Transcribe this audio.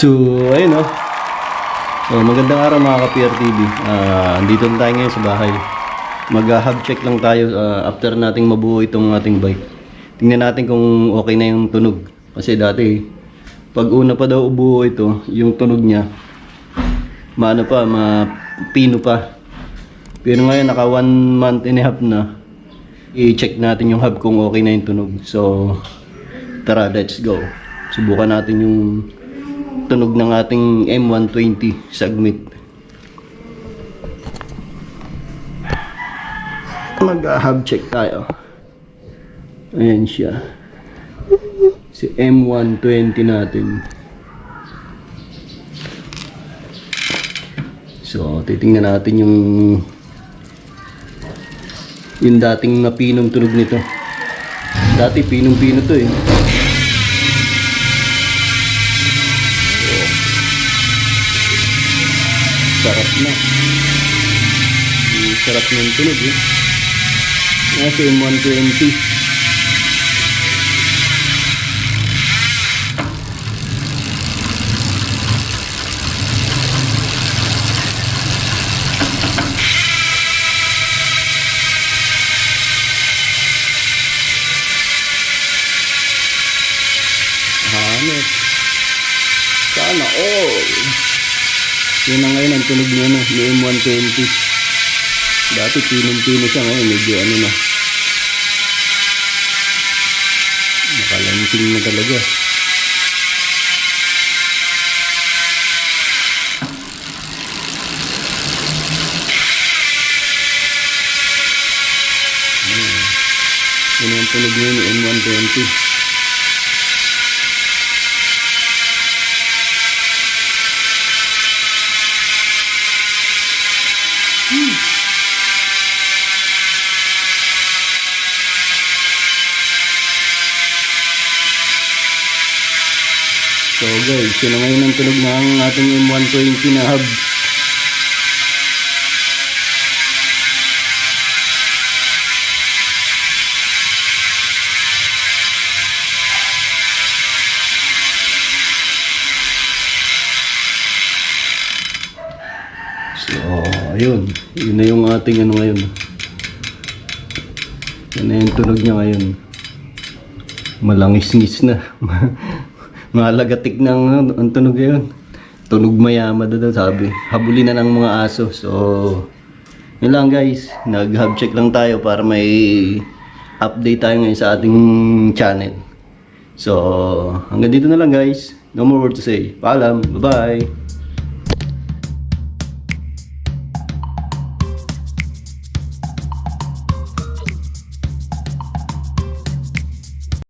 So, ayun oh. So, magandang araw mga ka-PRTV. Andito na tayo ngayon sa bahay. Mag-hub check lang tayo after nating mabuo itong ating bike. Tingnan natin kung okay na yung tunog. Kasi dati, pag una pa daw buo ito, yung tunog niya, mapino pa. Pero ngayon, naka 1 month and a half na. I-check natin yung hub kung okay na yung tunog. So, tara, let's go. Subukan natin yung tunog ng ating M120 Sagmit. Mag-hub check tayo. Ayan siya. Si M120 natin. So, titingnan natin yung dating mapinong tunog nito. Dati pinong-pino to eh. Sarap na. Sarap ng tunog eh. Kasi M120. Hanap. Sana all. Yun na ngayon ang tunog niya na, ni M120. Dati pinong-pino siya, ngayon medyo ano na. Nakalansing na talaga. Yun ang tunog niya ni M120. So guys, yun na ngayon ang tunog ng ating M120 na hub. So, ayun. Yun na yung ating ano ngayon. Yun na yung tunog niya ngayon. Malangis-ngis na. Malagatik ng ang tunog yun. Tunog mayama daw sabi. Habulin na ng mga aso. So, yun lang guys. Nag-hub check lang tayo para may update tayo ngayon sa ating channel. So, hanggang dito na lang guys. No more word to say. Paalam. Bye-bye.